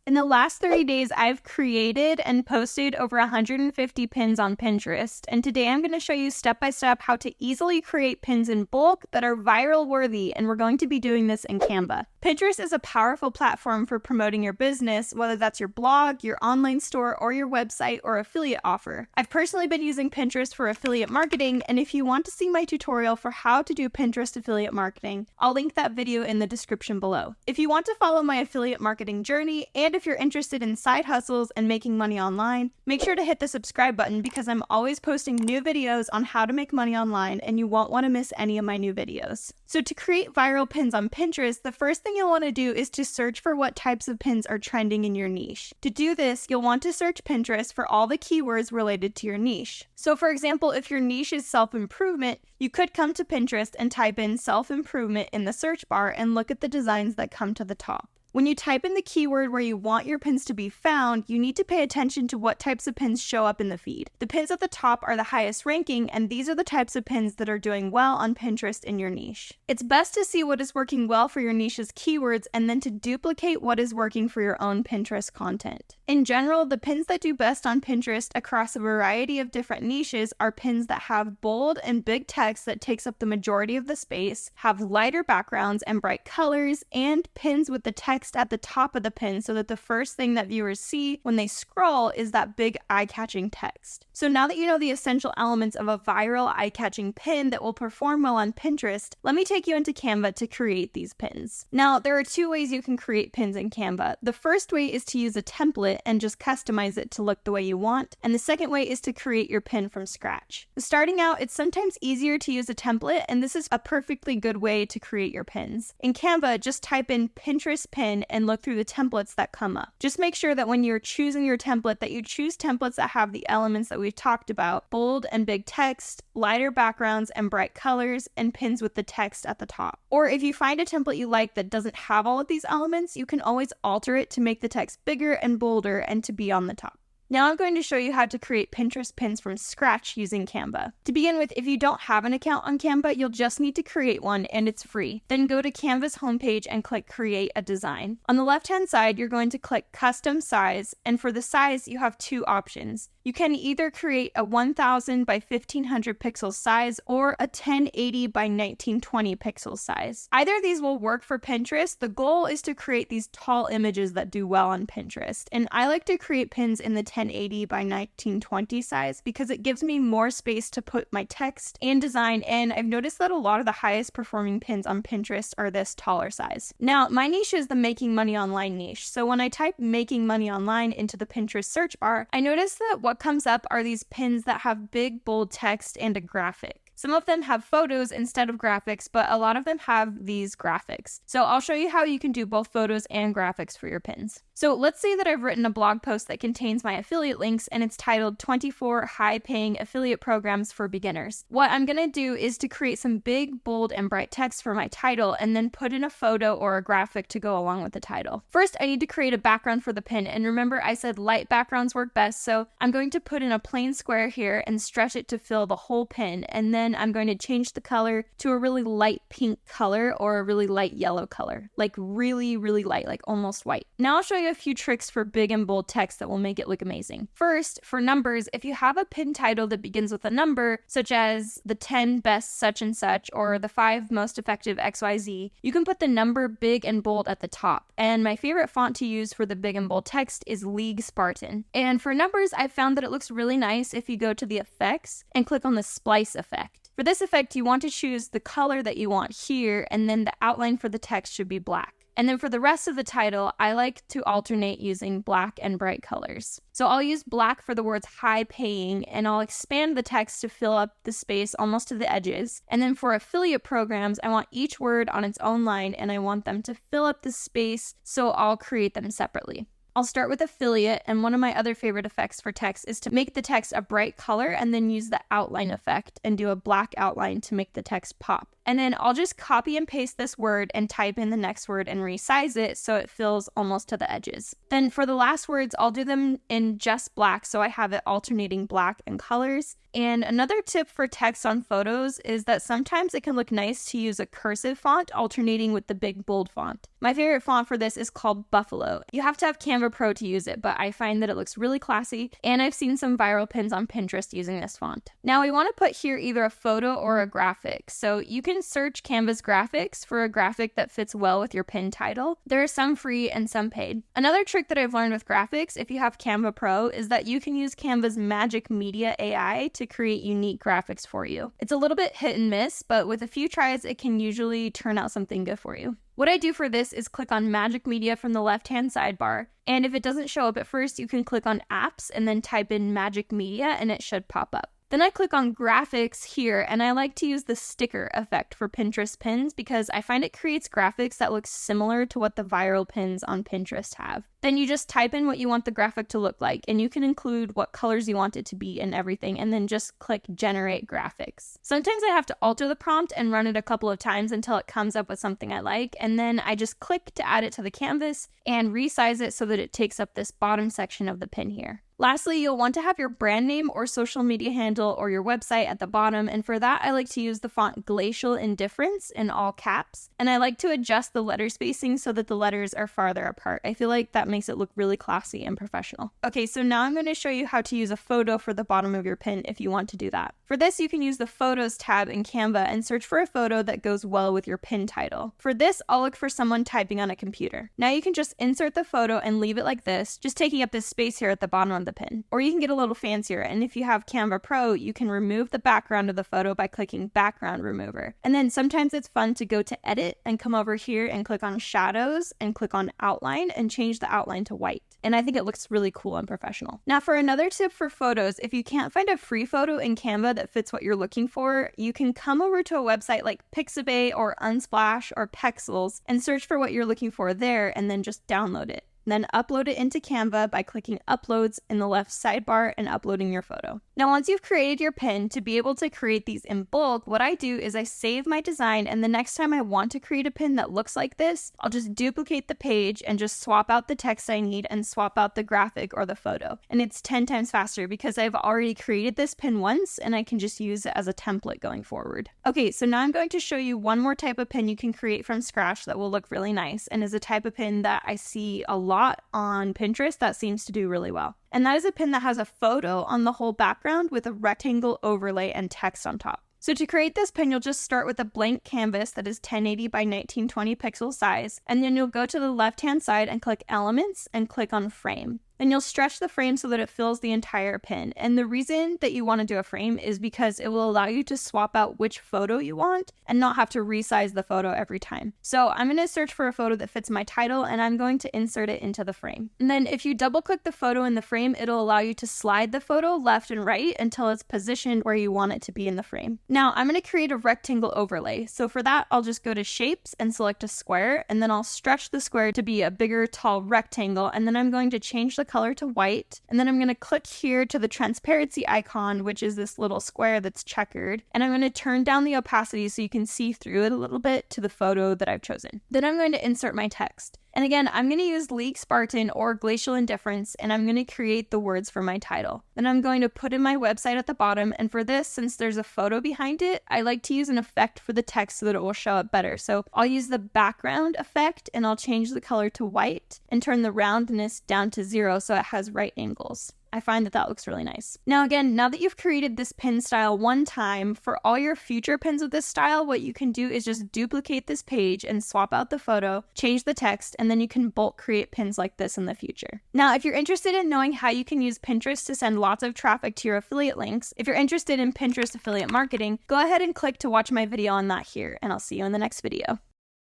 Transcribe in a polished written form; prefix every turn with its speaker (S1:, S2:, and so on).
S1: In the last 30 days, I've created and posted over 150 pins on Pinterest, and today I'm going to show you step by step how to easily create pins in bulk that are viral worthy, and we're going to be doing this in Canva. Pinterest is a powerful platform for promoting your business, whether that's your blog, your online store, or your website or affiliate offer. I've personally been using Pinterest for affiliate marketing, and if you want to see my tutorial for how to do Pinterest affiliate marketing, I'll link that video in the description below. If you want to follow my affiliate marketing journey, and if you're interested in side hustles and making money online, make sure to hit the subscribe button because I'm always posting new videos on how to make money online and you won't want to miss any of my new videos. So to create viral pins on Pinterest, the first thing you'll want to do is to search for what types of pins are trending in your niche. To do this, you'll want to search Pinterest for all the keywords related to your niche. So for example, if your niche is self-improvement, you could come to Pinterest and type in self-improvement in the search bar and look at the designs that come to the top. When you type in the keyword where you want your pins to be found, you need to pay attention to what types of pins show up in the feed. The pins at the top are the highest ranking, and these are the types of pins that are doing well on Pinterest in your niche. It's best to see what is working well for your niche's keywords and then to duplicate what is working for your own Pinterest content. In general, the pins that do best on Pinterest across a variety of different niches are pins that have bold and big text that takes up the majority of the space, have lighter backgrounds and bright colors, and pins with the text at the top of the pin so that the first thing that viewers see when they scroll is that big eye-catching text. So now that you know the essential elements of a viral eye-catching pin that will perform well on Pinterest, let me take you into Canva to create these pins. Now, there are two ways you can create pins in Canva. The first way is to use a template and just customize it to look the way you want, and the second way is to create your pin from scratch. Starting out, it's sometimes easier to use a template, and this is a perfectly good way to create your pins. In Canva, just type in Pinterest pin and look through the templates that come up. Just make sure that when you're choosing your template that you choose templates that have the elements that we've talked about: bold and big text, lighter backgrounds and bright colors, and pins with the text at the top. Or if you find a template you like that doesn't have all of these elements, you can always alter it to make the text bigger and bolder and to be on the top. Now I'm going to show you how to create Pinterest pins from scratch using Canva. To begin with, if you don't have an account on Canva, you'll just need to create one and it's free. Then go to Canva's homepage and click Create a Design. On the left-hand side, you're going to click Custom Size, and for the size, you have two options. You can either create a 1000 by 1500 pixel size or a 1080 by 1920 pixel size. Either of these will work for Pinterest. The goal is to create these tall images that do well on Pinterest, and I like to create pins in the 1080 by 1920 size because it gives me more space to put my text and design, and I've noticed that a lot of the highest performing pins on Pinterest are this taller size. Now, my niche is the making money online niche, so when I type making money online into the Pinterest search bar, I notice that what comes up are these pins that have big, bold text and a graphic. Some of them have photos instead of graphics, but a lot of them have these graphics. So I'll show you how you can do both photos and graphics for your pins. So let's say that I've written a blog post that contains my affiliate links and it's titled 24 high-paying affiliate programs for beginners. What I'm going to do is to create some big, bold, and bright text for my title and then put in a photo or a graphic to go along with the title. First, I need to create a background for the pin, and remember I said light backgrounds work best, so I'm going to put in a plain square here and stretch it to fill the whole pin, and then I'm going to change the color to a really light pink color or a really light yellow color, like really, really light, like almost white. Now I'll show you a few tricks for big and bold text that will make it look amazing. First, for numbers, if you have a pin title that begins with a number, such as the 10 best such and such or the 5 most effective XYZ, you can put the number big and bold at the top. And my favorite font to use for the big and bold text is 𝗙𝗵𝗺. And for numbers, I've found that it looks really nice if you go to the effects and click on the splice effect. For this effect, you want to choose the color that you want here, and then the outline for the text should be black. And then for the rest of the title, I like to alternate using black and bright colors. So I'll use black for the words high paying, and I'll expand the text to fill up the space almost to the edges. And then for affiliate programs, I want each word on its own line, and I want them to fill up the space, so I'll create them separately. I'll start with affiliate, and one of my other favorite effects for text is to make the text a bright color and then use the outline effect and do a black outline to make the text pop. And then I'll just copy and paste this word and type in the next word and resize it so it fills almost to the edges. Then for the last words, I'll do them in just black so I have it alternating black and colors. And another tip for text on photos is that sometimes it can look nice to use a cursive font alternating with the big bold font. My favorite font for this is called 𝗏𝗂. You have to have Canva Pro to use it, but I find that it looks really classy, and I've seen some viral pins on Pinterest using this font. Now we want to put here either a photo or a graphic, so you can search Canva's graphics for a graphic that fits well with your pin title. There are some free and some paid. Another trick that I've learned with graphics, if you have Canva Pro, is that you can use Canva's Magic Media AI to create unique graphics for you. It's a little bit hit and miss, but with a few tries, it can usually turn out something good for you. What I do for this is click on Magic Media from the left-hand sidebar, and if it doesn't show up at first, you can click on Apps and then type in Magic Media and it should pop up. Then I click on graphics here, and I like to use the sticker effect for Pinterest pins because I find it creates graphics that look similar to what the viral pins on Pinterest have. Then you just type in what you want the graphic to look like, and you can include what colors you want it to be and everything, and then just click generate graphics. Sometimes I have to alter the prompt and run it a couple of times until it comes up with something I like, and then I just click to add it to the canvas and resize it so that it takes up this bottom section of the pin here. Lastly, you'll want to have your brand name or social media handle or your website at the bottom, and for that I like to use the font 𝗏𝗟𝗻�indifference in all caps, and I like to adjust the letter spacing so that the letters are farther apart. I feel like that makes it look really classy and professional. Okay, so now I'm going to show you how to use a photo for the bottom of your pin if you want to do that. For this, you can use the Photos tab in Canva and search for a photo that goes well with your pin title. For this, I'll look for someone typing on a computer. Now you can just insert the photo and leave it like this, just taking up this space here at the bottom of the pin. Or you can get a little fancier, and if you have Canva Pro, you can remove the background of the photo by clicking Background Remover. And then sometimes it's fun to go to Edit and come over here and click on Shadows and click on Outline and change the outline to white. And I think it looks really cool and professional. Now for another tip for photos, if you can't find a free photo in Canva that fits what you're looking for, you can come over to a website like Pixabay or Unsplash or Pexels and search for what you're looking for there and then just download it. Then upload it into Canva by clicking Uploads in the left sidebar and uploading your photo. Now once you've created your pin, to be able to create these in bulk, what I do is I save my design, and the next time I want to create a pin that looks like this, I'll just duplicate the page and just swap out the text I need and swap out the graphic or the photo. And it's 10 times faster because I've already created this pin once and I can just use it as a template going forward. Okay, so now I'm going to show you one more type of pin you can create from scratch that will look really nice and is a type of pin that I see a lot on Pinterest that seems to do really well. And that is a pin that has a photo on the whole background with a rectangle overlay and text on top. So to create this pin, you'll just start with a blank canvas that is 1080 by 1920 pixel size, and then you'll go to the left-hand side and click Elements and click on Frame. Then you'll stretch the frame so that it fills the entire pin. And the reason that you want to do a frame is because it will allow you to swap out which photo you want and not have to resize the photo every time. So I'm going to search for a photo that fits my title, and I'm going to insert it into the frame. And then if you double click the photo in the frame, it'll allow you to slide the photo left and right until it's positioned where you want it to be in the frame. Now I'm going to create a rectangle overlay. So for that, I'll just go to Shapes and select a square, and then I'll stretch the square to be a bigger, tall rectangle, and then I'm going to change the color to white, and then I'm going to click here to the transparency icon, which is this little square that's checkered, and I'm going to turn down the opacity so you can see through it a little bit to the photo that I've chosen. Then I'm going to insert my text. And again, I'm going to use 𝗏𝗟𝗻𝗃 or 𝗏𝗟𝗻𝑒indifference, and I'm going to create the words for my title. Then I'm going to put in my website at the bottom, and for this, since there's a photo behind it, I like to use an effect for the text so that it will show up better. So I'll use the background effect, and I'll change the color to white and turn the roundness down to 0 so it has right angles. I find that that looks really nice. Now again, now that you've created this pin style one time, for all your future pins of this style, what you can do is just duplicate this page and swap out the photo, change the text, and then you can bulk create pins like this in the future. Now, if you're interested in knowing how you can use Pinterest to send lots of traffic to your affiliate links, if you're interested in Pinterest affiliate marketing, go ahead and click to watch my video on that here, and I'll see you in the next video.